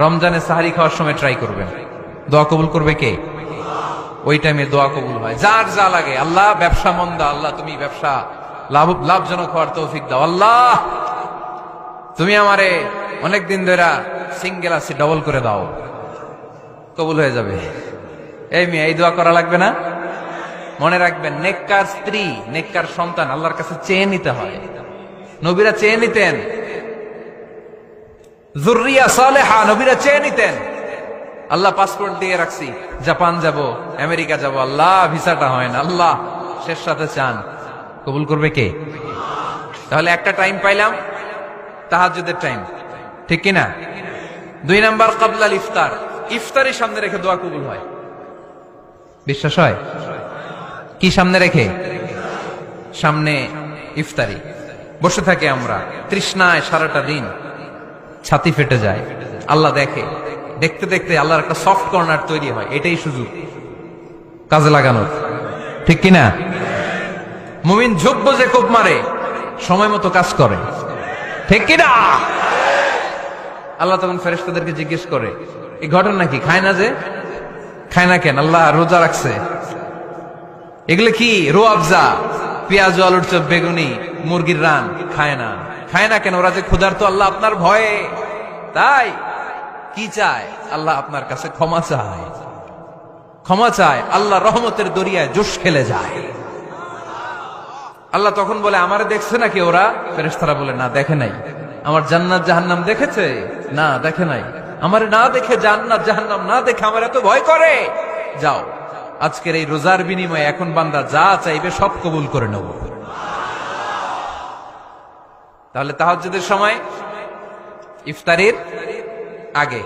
রমজানে সাহারি খাওয়ার সময় ট্রাই করবেন। দোয়া কবুল করবে কে? ওই টাইমে দোয়া কবুল হয়। যার যা লাগে, আল্লাহ ব্যবসা মন্দা, আল্লাহ তুমি ব্যবসা লাভজনক হওয়ার তৌফিক দাও, আল্লাহ তুমি আমারে অনেকদিন ধরে সিঙ্গেল আছি, ডবল করে দাও, কবুল হয়ে যাবে। এই মেয়ে, এই দোয়া করা লাগবে না? মনে রাখবেন, নেককার স্ত্রী, নেককার সন্তান আল্লাহর কাছে চেয়ে নিতে হয়। নবীরা চেয়ে নিতেন, যুররিয়া সালেহা নবীরা চেয়ে নিতেন। আল্লাহ পাসপোর্ট দিয়ে রাখছি, জাপান যাব, আমেরিকা যাব, আল্লাহ ভিসাটা হয় না, আল্লাহ শেষ সাথে চান, কবুল করবে কে? তাহলে একটা টাইম পাইলাম, তাহাজ্জুদের টাইম, ঠিক কিনা? 2 নাম্বার ক্বাবলাল ইফতার, ইফতারি সামনে রেখে দোয়া কবুল হয়। বিশ্বাস হয়? কি সামনে রেখে? সামনে ইফতারি। বসে থাকে আমরা তৃষ্ণায় সারাটা দিন, ছাতি ফেটে যায়, আল্লাহ দেখে, দেখতে দেখতে আল্লাহর একটা সফট কর্নার তৈরি হয়। এটাই সুযোগ কাজে লাগানোর, ঠিক কিনা? মুমিন যোগ্য যে কোপ মারে, সময় মতো কাজ করে, ঠিক কিনা? আল্লাহ তখন ফেরেশতাদেরকে জিজ্ঞেস করে, এই ঘটনা কি? খায় না যে? খায় না কেন? আল্লাহ রোজা রাখছে, এগুলো কি? রো আফজা, পেঁয়াজ, আলুর চপ, বেগুনি, মুরগির রান, খায় না। খায় না কেন? ওরা যে ক্ষুধার্ত, আল্লাহ আপনার ভয়ে। তাই কি চায়? আল্লাহ আপনার কাছে ক্ষমা চায়, ক্ষমা চায়। আল্লাহ রহমতের দরিয়ায় জোশ খেলে যায়। আল্লাহ তখন বলে, আমারে দেখছে নাকি ওরা? ফেরেশতারা বলে, না দেখে নাই। আমার জান্নাত জাহান্নাম দেখেছে? না দেখে নাই। আমারে না দেখে, জান্নাত জাহান্নাম না দেখে আমার এত ভয় করে। যাও, আজকের এই রোজার বিনিময়ে এখন বান্দা যা চাইবে সব কবুল করে নেব। তাহলে তাহাজ্জুদের সময়, ইফতারির আগে,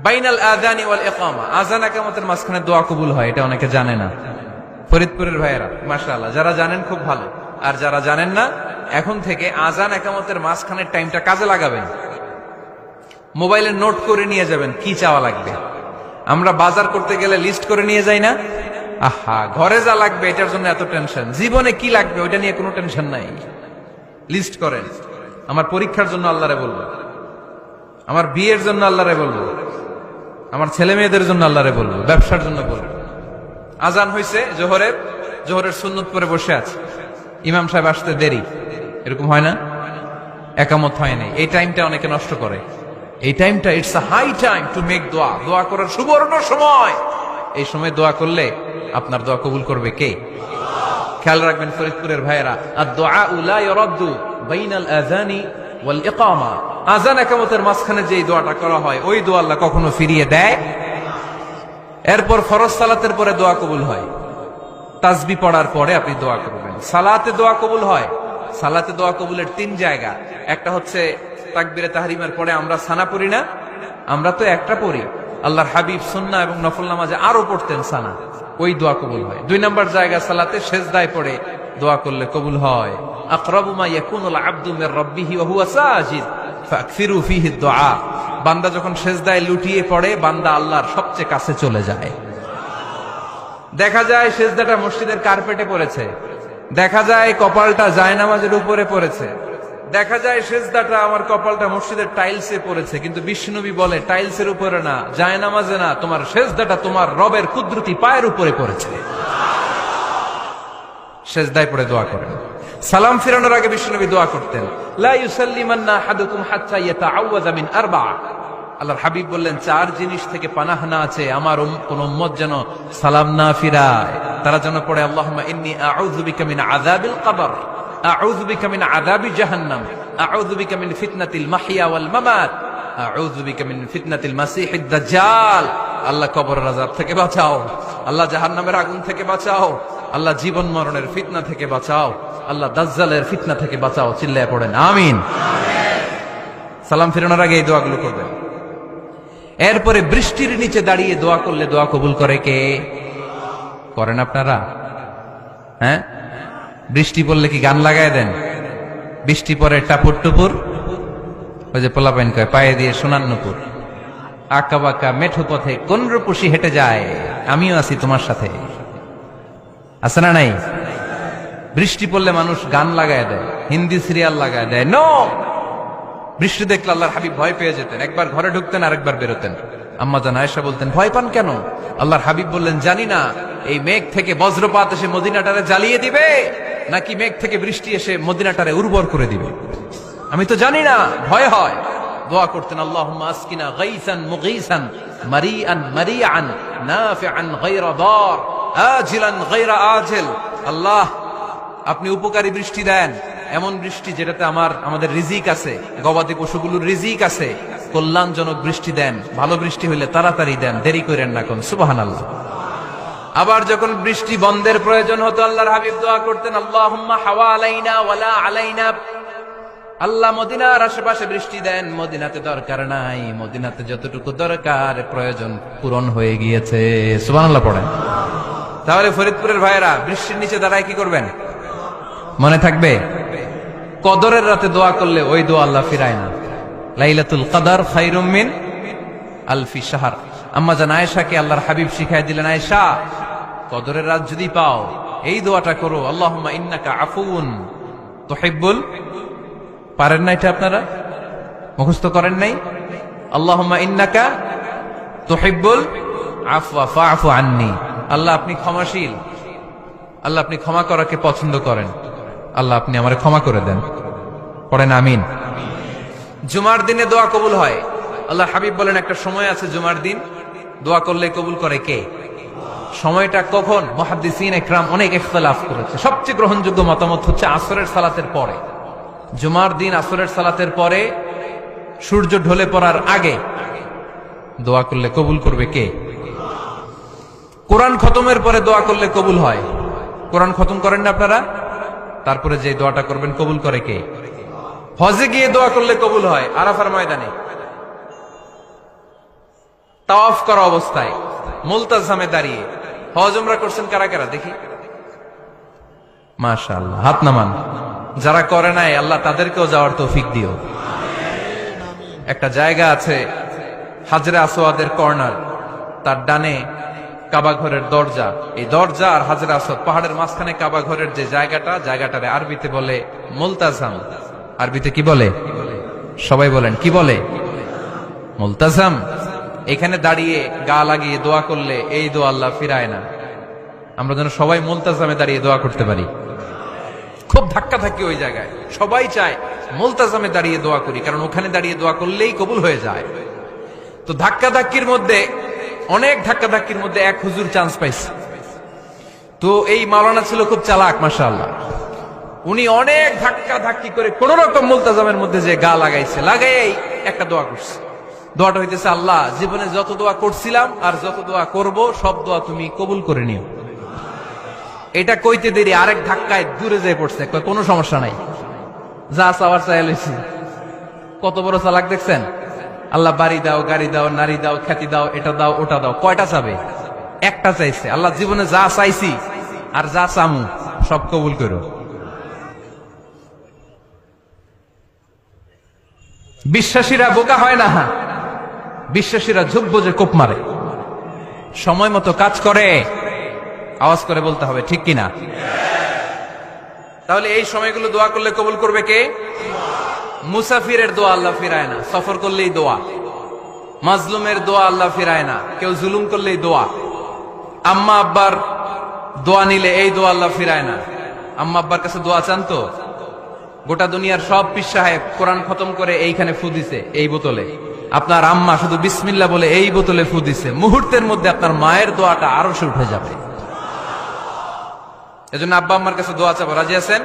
বাইনাল আযানি ওয়াল ইকামা, আযান ইকামতের মাঝখানে দোয়া কবুল হয়। এটা অনেকে জানে না। ফরিদপুরের ভাইয়েরা মাশাআল্লাহ, যারা জানেন খুব ভালো, আর যারা জানেন না, এখন থেকে আযান ইকামতের মাঝখানের টাইমটা কাজে লাগাবেন। মোবাইলে নোট করে নিয়ে যাবেন কি চাওয়া লাগবে। আমরা বাজার করতে গেলে লিস্ট করে নিয়ে যাই না? আহা, ঘরে যা লাগবে এটার জন্য এত টেনশন, জীবনে কি লাগবে ওইটা নিয়ে কোনো টেনশন নাই। লিস্ট করেন। আমার পরীক্ষার জন্য আল্লাহরে বলবো, আমার বিয়ের জন্য আল্লাহরে বলবো, আমার ছেলে মেয়েদের জন্য আল্লাহরে বলবো, ব্যবসার জন্য বলবো। আজান হয়েছে জোহরের সুন্নত পরে বসে আছে, ইমাম সাহেব আসতে দেরি, এরকম হয় না? একামত হয় নাই, এই টাইমটা অনেকে নষ্ট করে। এই টাইমটা, it's a high time to make দোয়া, দোয়া করার সুবর্ণ সময়। এই সময় দোয়া করলে আপনার দোয়া কবুল করবে কে? খেয়াল রাখবেন ফরিদপুরের ভাইয়েরা, আদ-দুআউ লা ইউরাদ্দু বাইনাল আযানি ওয়াল ইকামা, আযান ইকামতের মাঝখানে যে দোয়াটা করা হয়, ওই দোয়া আল্লাহ কখনো ফিরিয়ে দেয়। এরপর ফরজ সালাতের পরে দোয়া কবুল হয়। তাসবিহ পড়ার পরে আপনি দোয়া করবেন। সালাতে দোয়া কবুল হয়। সালাতে দোয়া কবুলের 3 জায়গা। একটা হচ্ছে তাকবীরে তাহরিমের পরে আমরা সানা পড়ি না, আমরা তো একটা পড়ি। আল্লাহর হাবিব সুন্নাহ এবং নফল নামাজে আরো পড়তেন সানা, ওই দোয়া কবুল হয়। 2 নম্বর জায়গা, সালাতে সেজদায় পড়ে দোয়া করলে কবুল হয়। আকরাবু মা ইয়াকুনুল আবদু মির রাব্বিহি ওয়া হুয়া সাজিদ ফাকসিরু ফীহি দুআ, বান্দা যখন সেজদায় লুটিয়ে পড়ে, বান্দা আল্লাহর সবচেয়ে কাছে চলে যায়। দেখা যায় সেজদাটা মসজিদের কার্পেটে পড়েছে, দেখা যায় কপালটা জায়নামাজের উপরে পড়েছে, দেখা যায় সেজদাটা, আমার কপালটা মসজিদের টাইলসে পড়েছে, কিন্তু বিশ্বনবী বলে টাইলসের উপরে না, জায়নামাজে না, তোমার সেজদাটা তোমার রবের কুদরতি পায়ের উপরে পড়েছে। সেজদায় পড়ে দোয়া করেন। সালাম ফিরানোর আগে বিশ্বনবী দোয়া করতেন, লা ইউসাল্লিমান্না আহাদুকুম হাত্তা ইয়াতাআওয়াযা মিন আরবা'a। আল্লাহর হাবিব বললেন, 4 জিনিস থেকে পানাহ না আছে আমার কোন উম্মত যেন সালাম না ফিরায়। তারা যেন পড়ে, আল্লাহুম্মা ইন্নী আউযু বিকা মিন আযাবিল কবর, আউযু বিকা মিন আযাবি জাহান্নাম, আউযু বিকা মিন ফিতনাতিল মাহইয়া ওয়াল মামাত, আউযু বিকা মিন ফিতনাতিল মাসিহিদ দাজ্জাল। আল্লাহ কবরের আযাব থেকে বাঁচাও, আল্লাহ জাহান্নামের আগুন থেকে বাঁচাও, আল্লাহ জীবন মরণের ফিতনা থেকে বাঁচাও, আল্লাহ দাজ্জালের ফিতনা থেকে বাঁচাও। চিল্লায়ে পড়েন আমিন। সালাম ফিরানোর আগে এই দোয়াগুলো করবেন। এরপরে বৃষ্টির নিচে দাঁড়িয়ে দোয়া করলে দোয়া কবুল করে কে? করেন আপনারা? হ্যাঁ, বৃষ্টি পড়লে কি গান লাগায় দেন? বৃষ্টি পরে টাপুর টুপুর, ওই যে পোলাপাইন কয়, পায়ে দিয়ে সোনার নুপুর, আঁকা বাঁকা মেঠো পথে কোন রূপসী হেঁটে যায়, আমিও আছি তোমার সাথে, আছে না নাই? বৃষ্টি পড়লে মানুষ গান লাগায় দেয়, হিন্দি সিরিয়াল লাগায় দেয়। নো, বৃষ্টি দেখলে আল্লাহর হাবিব ভয় পেয়ে যেতেন, একবার ঘরে ঢুকতেন আরেকবার বেরোতেন। আম্মা জান আয়েশা বলতেন, ভয় পান কেন? আল্লাহর হাবিব বললেন, জানি না এই মেঘ থেকে বজ্রপাত এসে মদিনাটারে জ্বালিয়ে দিবে নাকি মেঘ থেকে বৃষ্টি এসে মদিনাটারে উর্বর করে দিবে, আমি তো জানি না, ভয় হয়। দোয়া করতেন, আল্লাহুম্মা আসকিনা গাইসান মুগীসান মারিআন মারিআন নাফিআন গায়রা দার আজিলান গায়রা আজিল। আল্লাহ, আপনি উপকারী বৃষ্টি দেন, এমন বৃষ্টি যেটাতে আমাদের রিজিক আছে, গবাদি পশুগুলোর রিজিক আছে। কল্যাণজনক বৃষ্টি দেন, ভালো বৃষ্টি হইলে তাড়াতাড়ি দেন, দেরি করেন না কোন। সুবহানাল্লাহ। আবার যখন বৃষ্টি বন্ধের প্রয়োজন হতো আল্লাহর হাবিব দোয়া করতেন, আল্লাহুম্মা হাওয়া আলাইনা ওয়ালা আলাইনা। আল্লাহ মদিনার আশেপাশে বৃষ্টি দেন, মদিনাতে দরকার নাই, মদিনাতে যতটুকু দরকার প্রয়োজন পূরণ হয়ে গিয়েছে। সুবহানাল্লাহ পড়েন। তাহলে ফরিদপুরের ভাইয়েরা বৃষ্টির নিচে দাঁড়ায় কি করবেন? মনে থাকবে, কদরের রাতে দোয়া করলে ওই দোয়া আল্লাহ ফিরায় না। লাইলাতুল কদর খায়রুম মিন আলফি শাহর। আম্মা জান আয়েশাকে আল্লাহর হাবিব শিখাই দিলেন, আয়েশা, কদরের রাত যদি পাও এই দোয়াটা করো, আল্লাহুম্মা ইন্নাকা আফুউন তুহিব্বুল। পারেন না এটা? আপনারা মুখস্থ করেন নাই? আল্লাহুম্মা ইন্নাকা তুহিব্বুল আফওয়া ফাআফু আন্নি। আল্লাহ আপনি ক্ষমাশীল, আল্লাহ আপনি ক্ষমা করাকে পছন্দ করেন, আল্লাহ আপনি আমারে ক্ষমা করে দেন। পড়েন আমিন। জুমার দিনে দোয়া কবুল হয়। আল্লাহ হাবিব বলেন, একটা সময় আছে জুমার দিন দোয়া করলে কবুল করে কে? সময়টা কখন? মুহাদ্দিসিন ইকরাম অনেক ইখতিলাফ করেছে। সবচেয়ে গ্রহণযোগ্য মতামত হচ্ছে আসরের সালাতের পরে। জুমার দিন আসরের সালাতের পরে সূর্য ঢলে পড়ার আগে দোয়া করলে কবুল করবে কে? কোরআন খতমের পরে দোয়া করলে কবুল হয়। কোরআন খতম করেন না আপনারা? তারপরে যে দোয়াটা করবেন কবুল করে কে? হজে গিয়ে দোয়া করলে কবুল হয়। আরাফার ময়দানে তাওয়াফ করা অবস্থায় মুলতাজামে দাঁড়িয়ে। হজ উমরা করছেন কারা কারা দেখি? মাশাআল্লাহ, হাত নামান। যারা করে নাই আল্লাহ তাদেরকেও যাওয়ার তৌফিক দিও। একটা জায়গা আছে হাজরে আসওয়াদের কর্নার, তার ডানে কাবা ঘরের দরজা। এই দরজা আর হাজরে আসওয়াদ পাহাড়ের মাঝখানে কাবা ঘরের যে জায়গাটারে আরবিতে বলে মুলতাজাম। আরবিতে কি বলে? সবাই বলেন, কি বলে? মুলতাজাম। এখানে দাঁড়িয়ে গা লাগিয়ে দোয়া করলে এই দোয়া আল্লাহ ফিরায় না। আমরা যেন সবাই মুলতাজামে দাঁড়িয়ে দোয়া করতে পারি। খুব ধাক্কা থাকি ওই জায়গায়, সবাই চায় মুলতাজামে দাঁড়িয়ে দোয়া করি, কারণ ওখানে দাঁড়িয়ে দোয়া করলেই কবুল হয়ে যায়। তো ধাক্কা ধাক্কির মধ্যে, অনেক ধাক্কা ধাক্কির মধ্যে এক হুজুর চান্স পাইছে। তো এই মাওলানা ছিল খুব চালাক, মাশাআল্লাহ। উনি অনেক ধাক্কা ধাক্কি করে কোন রকম মুলতাজামের মধ্যে যে গা লাগাইছে, লাগাই একটা দোয়া করছে। দোয়াটা হইতেছে, আল্লাহ জীবনে যত দোয়া করছিলাম আর যত দোয়া করব সব দোয়া তুমি কবুল করে নিও। এটা কইতে দেরি আরেক ধাক্কায় দূরে যেয়ে পড়ছে। কোনো সমস্যা নাই, যা চাওয়ার চাই লইছি। কত বড় চালাক দেখছেন? আল্লাহ বাড়ি দাও, গাড়ি দাও, নারী দাও, খ্যাতি দাও, এটা দাও, ওটা দাও। কয়টা চাবে? একটা চাইছে। আল্লাহ জীবনে যা চাইছি আর যা চামু সব কবুল করো। বিশ্বাসীরা বোকা হয় না, বিশ্বাসীরা ঝুঁক বোঝে কোপ মারে, সময় মতো কাজ করে। আওয়াজ করে বলতে হবে, ঠিক কিনা? তাহলে এই সময়গুলো দোয়া করলে কবুল করবে কে? মুসাফিরের দোয়া আল্লাহ ফিরায় না, সফর করলেই দোয়া। মাজলুমের দোয়া আল্লাহ ফিরায় না, কেউ জুলুম করলেই দোয়া। আম্মা আব্বার দোয়া নিলে এই দোয়া আল্লাহ ফিরায় না। আম্মা আব্বার কাছে দোয়া চান তো? গোটা দুনিয়ার সব পীর সাহেব কোরআন খতম করে এইখানে ফু দিছে এই বোতলে, আপনার আম্মা শুধু বিসমিল্লাহ বলে এই বোতলে ফু দিছে। মুহূর্তের মধ্যে আপনার মায়ের দোয়াটা আরো সে উঠে যাবে। এজন্য আব্বা আম্মার কাছে দোয়া চাবো, রাজি আছেন?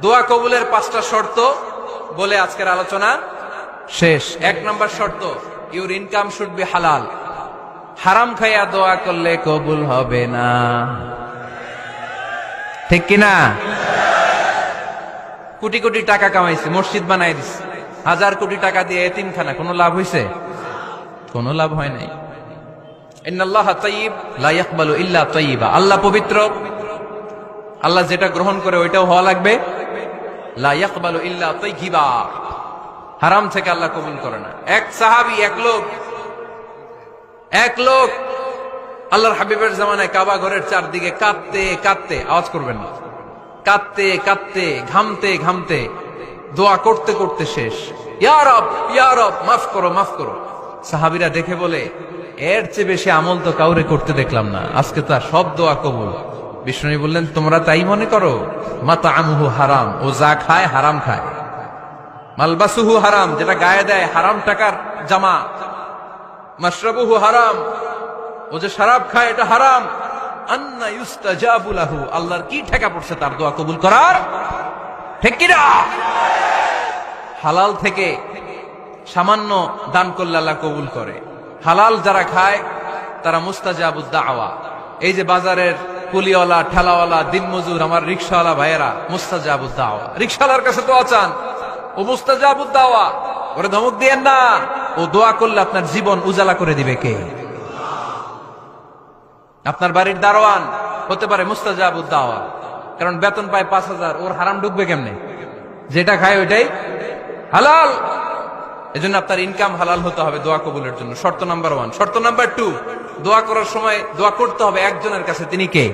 দোয়া কবুলের 5টা শর্ত বলে আজকের আলোচনা শেষ। 1 নম্বর শর্ত, ইউর ইনকাম শুড বি হালাল। হারাম খাইয়া দোয়া করলে কবুল হবে না, ঠিক কিনা? কোটি কোটি টাকা কামাইছে, মসজিদ বানাই দিছে, 1000 কোটি টাকা দিয়ে এতিমখানা, কোনো লাভ হইছে? কোনো লাভ হয় নাই। ইন্নাল্লাহা তাইয়্যিব লা ইয়াকবালু ইল্লা তাইয়্যিবা। আল্লাহ পবিত্র, আল্লাহ যেটা গ্রহণ করে ওইটাও হওয়া লাগবে। লা ইয়াকবালু ইল্লা তাইয়্যিবা। হারাম থেকে আল্লাহ কবুল করে না। এক সাহাবী, এক লোক আল্লাহর হাবিবের জামানায় কাবা ঘরের চারদিকে কাঁদতে কাঁদতে, আওয়াজ করবেন না, কাঁদতে কাঁদতে, ঘামতে ঘামতে, দোয়া করতে করতে শেষ। ইয়া রব, ইয়া রব, মাফ করো, মাফ করো। সাহাবীরা দেখে বলে, এর চেয়ে বেশি আমল তো কাউরে করতে দেখলাম না, আজকে তার সব দোয়া কবুল। বিষ্ণু বললেন, তোমরা তাই মনে করো? মাতাআমুহু হারাম, ও যা খায় হারাম খায়। মালবাসুহু হারাম, যেটা গায়ে দেয় হারাম টাকার জামা। মাশরাবুহু হারাম, ও যে শরাব খায় এটা হারাম। আন্না ইউস্তাজাবু লাহু, আল্লাহর কি ঠেকা পড়ছে তার দোয়া কবুল করার? ঠিক কি না? হালাল থেকে সামান্য দান করলে আল্লাহ কবুল করে। হালাল যারা খায় তারা মুস্তাজাবুদ দাওয়া। এই যে বাজারের কুলিওয়ালা, ঠেলাওয়ালা, দিনমজুর, আমার রিকশাওয়ালা ভাইয়েরা, মুস্তাজাবুদ দাওয়া। রিকশাওয়ালার কাছে দোয়া চান, ও মুস্তাজাবুদ দাওয়া। ওরে ধমক দিয়েন না, ও দোয়া করলে আপনার জীবন উজালা করে দিবে কে? আপনার বাড়ির দারোয়ান হতে পারে মুস্তাজাবুদ দাওয়া, কারণ বেতন পায় 5,000, ওর হারাম ঢুকবে কেমনে? যেটা খায় ওইটাই হালাল। এজন্য আপনার ইনকাম হালাল হতে হবে দোয়া কবুলের জন্য। শর্ত নাম্বার 1। শর্ত নাম্বার 2, দোয়া করার সময় দোয়া করতে হবে একজনের কাছে। তিনি কে?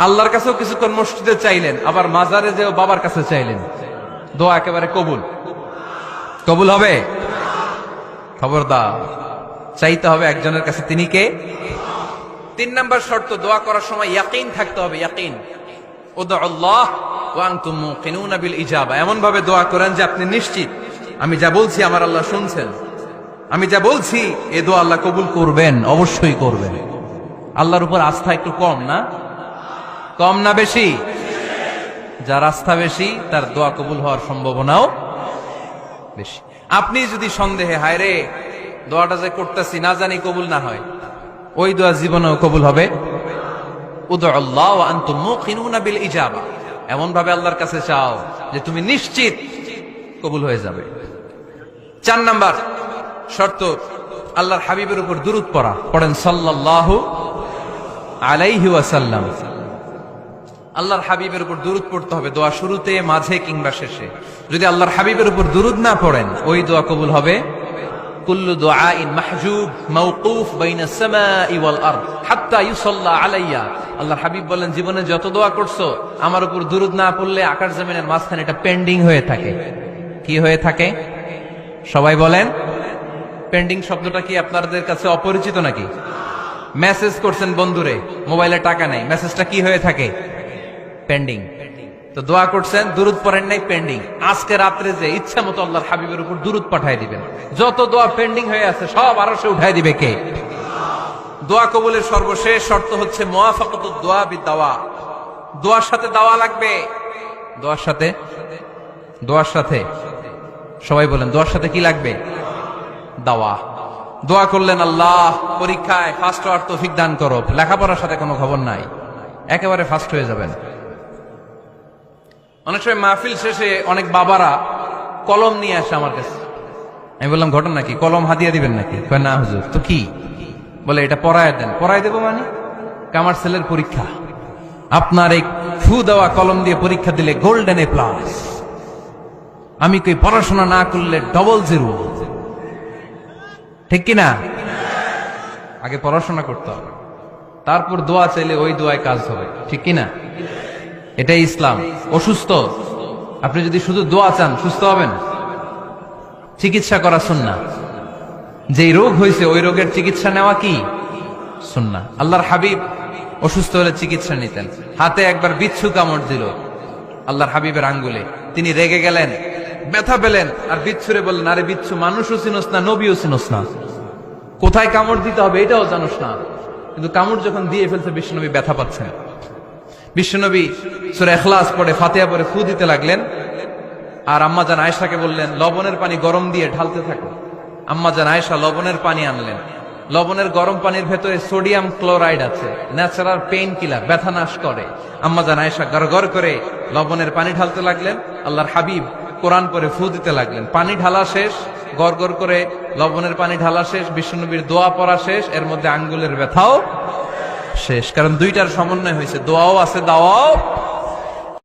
আল্লাহর কাছেও কিছুক্ষণ মসজিদে চাইলেন, আবার মাজারে যেও বাবার কাছে চাইলেন, দোয়া একেবারে কবুল। কবুল হবে? খবরদার, চাইতে হবে একজনের কাছে। তিনি কে? 3 নাম্বার শর্ত, দোয়া করার সময় ইয়াকিন থাকতে হবে। ইয়াকিন, উদউল্লাহ ওয়া আনতুম মুকিনুনা বিল ইজাবা। এমন ভাবে দোয়া করেন যে আপনি নিশ্চিত, আমি যা বলছি আমার আল্লাহ শুনছেন, আমি যা বলছি এ দোয়া আল্লাহ কবুল করবেন, অবশ্যই করবেন। আল্লাহর উপর আস্থা একটু কম না? কম না বেশি? যার আস্থা বেশি তার দোয়া কবুল হওয়ার সম্ভাবনাও বেশি। আপনি যদি সন্দেহে, হায় রে দোয়াটা যে করতেছি না জানি কবুল না হয়, ওই দোয়া জীবনেও কবুল হবে। উদউল্লাহ ওয়া আনতুম মুকিনুনা বিল ইজাবা, এমন ভাবে আল্লাহর কাছে চাও যে তুমি নিশ্চিত কবুল হয়ে যাবে। 4 নাম্বার শর্ত, আল্লাহর হাবিবের উপর দুরূদ পড়া। পড়েন সাল্লাল্লাহু আলাইহি ওয়াসাল্লাম। আল্লাহর হাবিবের উপর দুরূদ পড়তে হবে দোয়া শুরুতে, মাঝে কিংবা শেষে। যদি আল্লাহর হাবিবের উপর দুরূদ না পড়েন, ওই দোয়া কবুল হবে। কুল্লু দুআইন মাহজুব মাওকুফ বাইনাস সামাই ওয়াল আরদ হাত্তা ইউসাল্লা আলাইয়া। আল্লাহর হাবিব বলেন, জীবনে যত দোয়া করছো আমার উপর দুরূদ না পড়লে আকাশ জমিনের মাঝখানে এটা পেন্ডিং হয়ে থাকে। কি হয়ে থাকে? সবাই বলেন। পেন্ডিং শব্দটা কি আপনাদের কাছে অপরিচিত নাকি? মেসেজ করছেন বন্ধুরে, মোবাইলে টাকা নেই, মেসেজটা কি হয়ে থাকে? পেন্ডিং। তো দোয়া করছেন, দুরূদ পড়েন নাই, পেন্ডিং। আজকে রাত্রে যে ইচ্ছা মতো আল্লাহর হাবিবের উপর দুরূদ পাঠায় দিবেন, যত দোয়া পেন্ডিং হয়ে আছে সব আরশে উঠায় দিবে কে? দোয়া কবুলের সর্বশেষ শর্ত হচ্ছে মুওয়াফাকাতুদ দোয়া বিদাওয়া। দোয়ার সাথে দাওয়া লাগবে। দোয়ার সাথে, দোয়ার সাথে সবাই বলেন, দোয়ার সাথে কি লাগবে? দাওয়া। দোয়া করলেন, আল্লাহ পরীক্ষায় ফার্স্ট হওয়ার তৌফিক দান করো, লেখাপড়ার সাথে কোনো খবর নাই, একেবারে ফার্স্ট হয়ে যাবেন। অনেক সময় মাহফিল শেষে অনেক বাবারা কলম নিয়ে আসে আমার কাছে। আমি বললাম, ঘটনা কি? কলম হাদিয়া দিবেন নাকি? কয় না হুজুর। তো কি? বলে, এটা পড়ায় দেন। পড়ায় দেবো মানে? আমার ছেলের পরীক্ষা, আপনার এই ফু দেওয়া কলম দিয়ে পরীক্ষা দিলে গোল্ডেন এ প্লাস। আমি কই, পড়াশোনা না করলে ডবল জিরো। ঠিক কিনা? আগে পড়াশোনা করতে হবে, তারপর দোয়া চাইলে ওই দোয়ায় কাজ হবে। ঠিক কিনা? এটাই ইসলাম। অসুস্থ, আপনি যদি শুধু দোয়া চান সুস্থ হবেন? চিকিৎসা করা সুন্নাহ। যেই রোগ হয়েছে ওই রোগের চিকিৎসা নেওয়া কি সুন্নাহ। আল্লাহর হাবিব অসুস্থ হলে চিকিৎসা নিতেন। হাতে একবার বিচ্ছু কামড় দিল আল্লাহর হাবিবের আঙ্গুলে, তিনি রেগে গেলেন, ব্যথা পেলেন, আর বিচ্ছুরে বললেন, আরে বিচ্ছু, মানুষও চিনোস না, নবীও চিনোস না, কোথায় কামড় দিতে হবে এটাও জানোস না। কিন্তু কামড় যখন দিয়ে ফেলছে, বিশ্বনবী ব্যথা পাচ্ছেন। বিশ্বনবী সূরা ইখলাস পড়ে, ফাতিহা পড়ে ফু দিতে লাগলেন। আর আম্মাজান আয়েশাকে বললেন, লবণের পানি গরম দিয়ে ঢালতে থাকো। আম্মাজান আয়েশা লবণের পানি আনলেন। লবণের গরম পানির ভেতরে সোডিয়াম ক্লোরাইড আছে, ন্যাচারাল পেইন কিলার, ব্যথা নাশ করে। আম্মাজান আয়েশা গড়গড় করে লবণের পানি ঢালতে লাগলেন। আল্লাহর হাবিব কোরআন পড়ে ফু দিতে লাগলেন। পানি ঢালা শেষ, গড়গড় করে লবণের পানি ঢালা শেষ, বিশ্বনবীর দোয়া পড়া শেষ, এর মধ্যে আঙ্গুলের ব্যথাও শেষ। কারণ দুইটার সমন্বয় হয়েছে, দোয়াও আছে, দাওয়াও